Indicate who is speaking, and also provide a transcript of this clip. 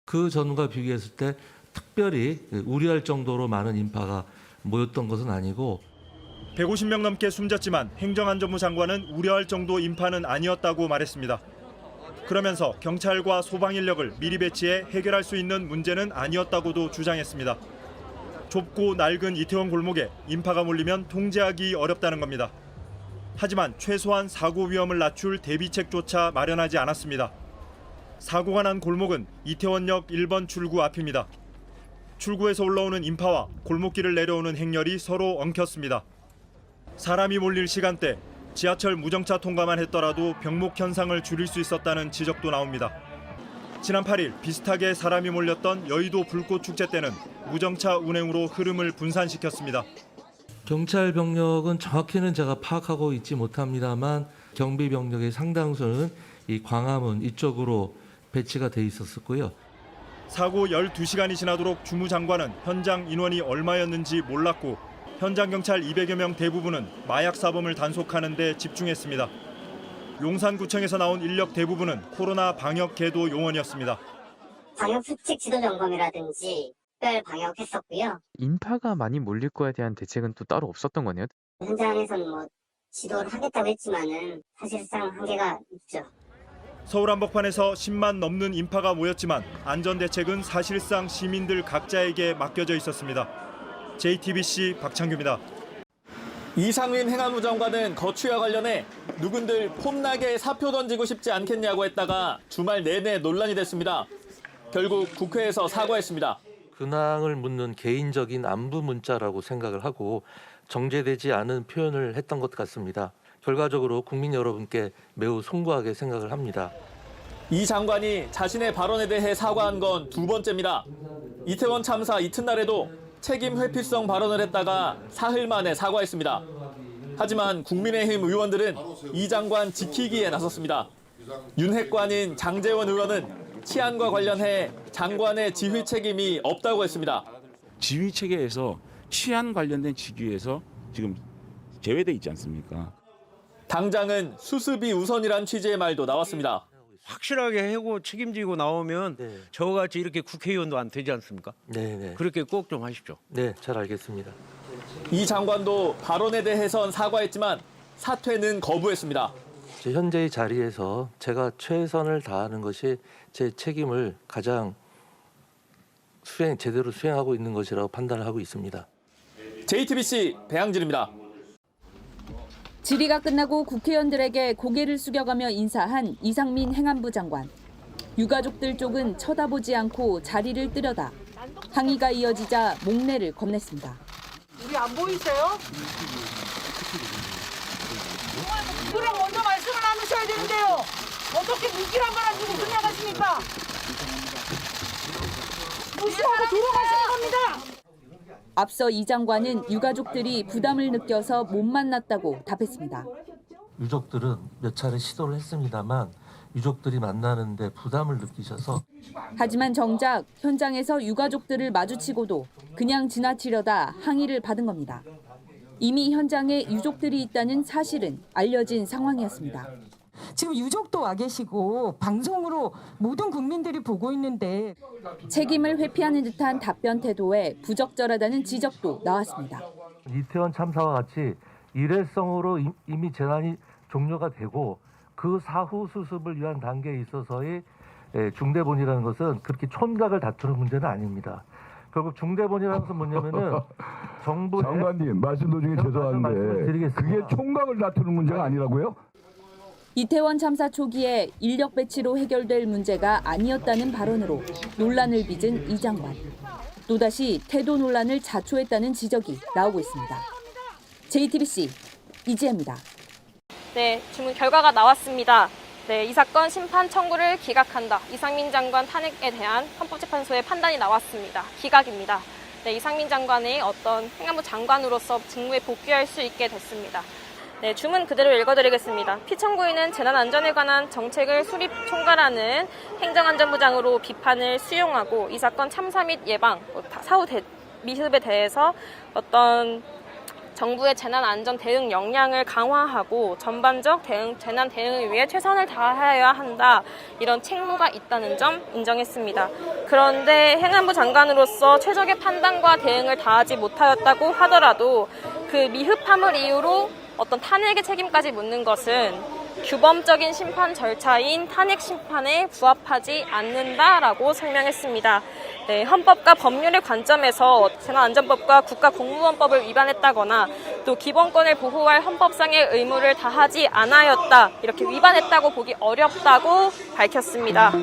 Speaker 1: 그 전과 비교했을 때 특별히 우려할 정도로 많은 인파가 모였던 것은 아니고
Speaker 2: 150명 넘게 숨졌지만 행정안전부 장관은 우려할 정도 인파는 아니었다고 말했습니다. 그러면서 경찰과 소방 인력을 미리 배치해 해결할 수 있는 문제는 아니었다고도 주장했습니다. 좁고 낡은 이태원 골목에 인파가 몰리면 통제하기 어렵다는 겁니다. 하지만 최소한 사고 위험을 낮출 대비책조차 마련하지 않았습니다. 사고가 난 골목은 이태원역 1번 출구 앞입니다. 출구에서 올라오는 인파와 골목길을 내려오는 행렬이 서로 엉켰습니다. 사람이 몰릴 시간대, 지하철 무정차 통과만 했더라도 병목 현상을 줄일 수 있었다는 지적도 나옵니다. 지난 8일 비슷하게 사람이 몰렸던 여의도 불꽃축제 때는 무정차 운행으로 흐름을 분산시켰습니다.
Speaker 1: 경찰 병력은 정확히는 제가 파악하고 있지 못합니다만 경비 병력의 상당수는 이 광화문 이쪽으로 배치가 돼 있었고요.
Speaker 2: 사고 12시간이 지나도록 주무장관은 현장 인원이 얼마였는지 몰랐고 현장 경찰 200여 명 대부분은 마약 사범을 단속하는 데 집중했습니다. 용산구청에서 나온 인력 대부분은 코로나 방역 계도 요원이었습니다.
Speaker 3: 방역 수칙 지도 점검이라든지 특별 방역했었고요.
Speaker 4: 인파가 많이 몰릴 거에 대한 대책은 또 따로 없었던 거네요.
Speaker 3: 현장에서는 지도를 하겠다고 했지만은 사실상 한계가 있죠.
Speaker 2: 서울 한복판에서 10만 넘는 인파가 모였지만 안전대책은 사실상 시민들 각자에게 맡겨져 있었습니다. JTBC 박창규입니다.
Speaker 5: 이상민 행안부 장관은 거취와 관련해 누군들 폼나게 사표 던지고 싶지 않겠냐고 했다가 주말 내내 논란이 됐습니다. 결국 국회에서 사과했습니다.
Speaker 1: 근황을 묻는 개인적인 안부 문자라고 생각을 하고 정제되지 않은 표현을 했던 것 같습니다. 결과적으로 국민 여러분께 매우 송구하게 생각을 합니다.
Speaker 5: 이 장관이 자신의 발언에 대해 사과한 건 두 번째입니다. 이태원 참사 이튿날에도 책임 회피성 발언을 했다가 사흘 만에 사과했습니다. 하지만 국민의힘 의원들은 이 장관 지키기에 나섰습니다. 윤핵관인 장제원 의원은 치안과 관련해 장관의 지휘 책임이 없다고 했습니다.
Speaker 6: 지휘 체계에서 치안 관련된 직위에서 지금 제외돼 있지 않습니까?
Speaker 5: 당장은 수습이 우선이란 취지의 말도 나왔습니다.
Speaker 7: 확실하게 하고 책임지고 나오면 저같이 이렇게 국회의원도 안 되지 않습니까?
Speaker 1: 네.
Speaker 7: 그렇게 꼭 좀 하십시오.
Speaker 1: 네, 잘 알겠습니다.
Speaker 5: 이 장관도 발언에 대해선 사과했지만 사퇴는 거부했습니다.
Speaker 1: 현재의 자리에서 제가 최선을 다하는 것이 제 책임을 가장 제대로 수행하고 있는 것이라고 판단을 하고 있습니다.
Speaker 5: JTBC 배양진입니다.
Speaker 8: 질의가 끝나고 국회의원들에게 고개를 숙여가며 인사한 이상민 행안부 장관. 유가족들 쪽은 쳐다보지 않고 자리를 뜨려다 항의가 이어지자 목례를 건넸습니다.
Speaker 9: 우리 안 보이세요? 그럼 먼저 말씀을 나누셔야 되는데요. 어떻게 무기란 걸 가지고 끝나가십니까? 무시하고 돌아가시는 겁니다.
Speaker 8: 앞서 이 장관은 유가족들이 부담을 느껴서 못 만났다고 답했습니다.
Speaker 1: 유족들은 몇 차례 시도를 했습니다만 유족들이 만나는데 부담을 느끼셔서
Speaker 8: 하지만 정작 현장에서 유가족들을 마주치고도 그냥 지나치려다 항의를 받은 겁니다. 이미 현장에 유족들이 있다는 사실은 알려진 상황이었습니다.
Speaker 10: 지금 유족도 와 계시고 방송으로 모든 국민들이 보고 있는데
Speaker 8: 책임을 회피하는 듯한 답변 태도에 부적절하다는 지적도 나왔습니다.
Speaker 1: 이태원 참사와 같이 일회성으로 이미 재난이 종료가 되고 그 사후 수습을 위한 단계에 있어서의 중대본이라는 것은 그렇게 촌각을 다투는 문제는 아닙니다. 결국 중대본이라는 것은 뭐냐면은 정부
Speaker 11: 장관님 말씀 도중에 죄송한데 그게 총각을 다투는 문제가 아니라고요?
Speaker 8: 이태원 참사 초기에 인력 배치로 해결될 문제가 아니었다는 발언으로 논란을 빚은 이 장관. 또다시 태도 논란을 자초했다는 지적이 나오고 있습니다. JTBC 이지혜입니다.
Speaker 12: 네, 주문 결과가 나왔습니다. 네, 이 사건 심판 청구를 기각한다. 이상민 장관 탄핵에 대한 헌법재판소의 판단이 나왔습니다. 기각입니다. 네, 이상민 장관이 어떤 행안부 장관으로서 직무에 복귀할 수 있게 됐습니다. 네, 주문 그대로 읽어드리겠습니다. 피청구인은 재난안전에 관한 정책을 수립 총괄하는 행정안전부장으로 비판을 수용하고 이 사건 참사 및 예방, 사후 미습에 대해서 어떤 정부의 재난안전 대응 역량을 강화하고 전반적 재난 대응을 위해 최선을 다해야 한다. 이런 책무가 있다는 점 인정했습니다. 그런데 행안부 장관으로서 최적의 판단과 대응을 다하지 못하였다고 하더라도 그 미흡함을 이유로 어떤 탄핵의 책임까지 묻는 것은 규범적인 심판 절차인 탄핵 심판에 부합하지 않는다라고 설명했습니다. 네, 헌법과 법률의 관점에서 재난안전법과 국가공무원법을 위반했다거나 또 기본권을 보호할 헌법상의 의무를 다하지 않았다, 이렇게 위반했다고 보기 어렵다고 밝혔습니다.